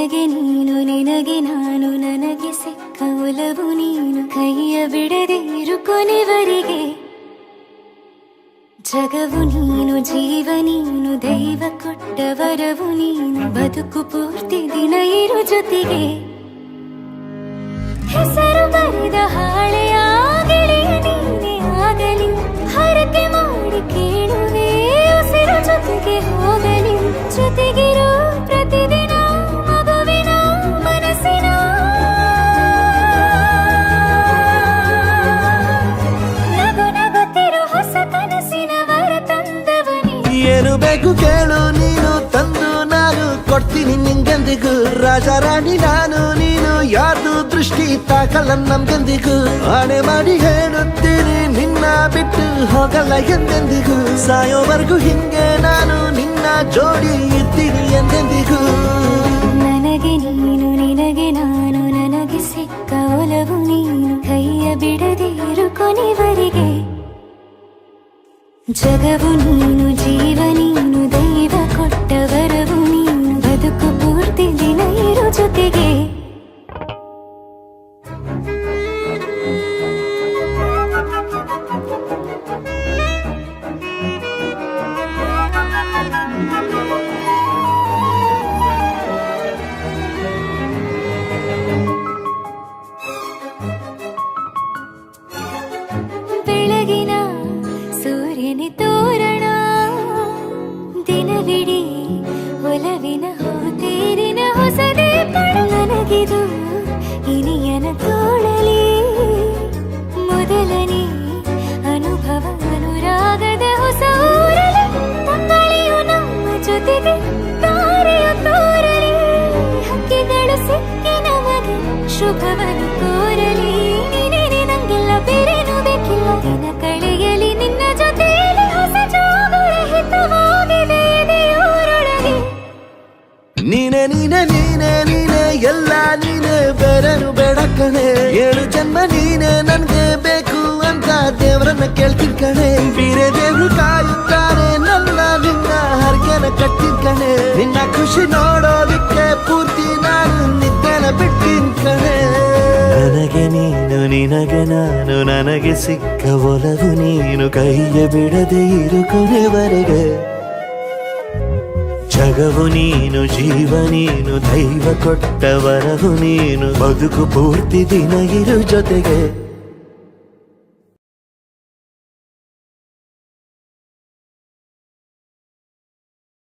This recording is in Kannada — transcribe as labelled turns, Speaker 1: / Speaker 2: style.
Speaker 1: ನನಗೆ ನೀನು ನಿನಗೆ ನಾನು ನನಗೆ ಸಿಕ್ಕ ಒಲವು ನೀನು ಕೈಯ ಬಿಡದೆ ಇರು ಕೊನೆವರೆಗೆ ಜಗವು ನೀನು ಜೀವ ನೀನು ದೈವ ಕೊಟ್ಟ ವರವು ನೀನು ಬದುಕು ಪೂರ್ತಿ ದಿನ ಇರು ಜೊತೆಗೆ ಹೆಸರು ಬರೆದ ಹಾಳೆಯ ಗೆಳೆಯ ನೀನೆ ಆಗಲಿ ಹರಕೆ ಮಾಡಿ ಕೇಳುವೆ ಉಸಿರು ಜೊತೆಗೆ ಹೋಗಲಿ ಜೊತೆಗಿರೋ ಪ್ರತಿದಿನ ಮಗುವಿನ ಮನಸ್ಸಿನ ನಗು ನಗುತ್ತಿರೋ ಹೊಸ ಕನಸಿನ ವರ ತಂದವನೇ
Speaker 2: ಏನು ಬೇಕು ಕೇಳು ನೀನು ತಂದು ನಾನು ಕೊಡ್ತೀನಿ ನಿಂಗೆಂದಿಗೂ ರಾಜ ರಾಣಿ ನಾನು ನೀನು ಯಾರ್ದು ದೃಷ್ಟಿ ತಾಕಲ್ಲ ನಮ್ಗೆಂದಿಗೂ ಆಣೆ ಮಾಡಿ ಹೇಳುತ್ತೀನಿ ನಿನ್ನ ಬಿಟ್ಟು ಹೋಗಲ್ಲ ಎಂದೆಂದಿಗೂ ಸಾಯೋವರೆಗೂ ಹಿಂಗೆ ನಾನು ನಿನ್ನ ಜೋಡಿ ಇದ್ದೀನಿ ಎಂದೆಂದಿಗೂ
Speaker 1: ನನಗೆ ನೀನು ನಿನಗೆ ನಾನು ನನಗೆ ಸಿಕ್ಕ ಒಲವು ನೀನು ಕೈಯ ಬಿಡದೆ ಇರು ಕೊನೆವರೆಗೆ ಜಗವು ನೀನು ಜೀವ ನೀನು ದೈವ ಕೊಟ್ಟ ವರವು ನೀನು ಬದುಕು ಪೂರ್ತಿ ದಿನ ಇರು ಜೊತೆಗೆ ಬೆಳಗಿನ ಸೂರ್ಯನ ತೋರಣ ದಿನವಿಡೀ ಒಲವಿನ ಹೋತೇರಿನ ಹೊಸದೇ ಪಡ ನನಗಿದು ಇನಿಯನ ತೋಳಲಿ ಮೊದಲನೇ ಅನುಭವ ಅನುರಾಗದ ಹೊಸ ಊರಲಿ ತಂಗಳಿಯು ನಮ್ಮ ಜೊತೆಗೆ ತಾರೆಯ ತೋರಲಿ ಹಕ್ಕಿಗಳು ಸಿಕ್ಕಿ ನಮಗೆ ಶುಭವನ್ನು ಕೋರಲಿ ನೀನೇ ನಂಗೆಲ್ಲ ಬೇರೇನು ಬೇಕಿಲ್ಲ ದಿನ ಕಳೆಯಲಿ ನಿನ್ನ ಜೊತೆಯಲ್ಲಿ ಹೊಸ ಜೋಗುಳ ಹಿತವಾಗಿದೆ ದೇವರೊಳಗೆ
Speaker 2: ನೀನೆ ನೀನೆ ನೀನೆ ನೀನೆ ಎಲ್ಲ ನೀನೆ ಬೇರೆನು ಬೇಡ ಕಣೆ ಏಳು ಜನ್ಮ ನೀನೆ ನನ್ಗೆ ಬೇಕು ಅಂತ ದೇವರನ್ನ ಕೇಳ್ತೀನಿ ಕಣೆ ಬೇರೆ ದೇವ್ರು ಕಾಯುತ್ತಾರೆ ನನ್ನ ನಿನ್ನ ಹರ್ಗೆನ ಕಟ್ಟಿನ ಕಣೆ ನಿನ್ನ ಖುಷಿ ನೋಡೋದಿಕ್ಕೆ ಪೂರ್ತಿ ನಾನು ನಿದ್ದೆನ ಬಿಟ್ಟಿನ ಕಣೆ ನನಗೆ ನೀನು ನಿನಗೆ ನಾನು ನನಗೆ ಸಿಕ್ಕ ಒಲವು ನೀನು ಕೈಯ ಬಿಡದೆ ಇರು ಕೊನೆವರೆಗೆ ಜಗವು ನೀನು ಜೀವ ನೀನು ದೈವ ಕೊಟ್ಟ ವರವು ನೀನು ಬದುಕು ಪೂರ್ತಿ ದಿನ ಇರು ಜೊತೆಗೆ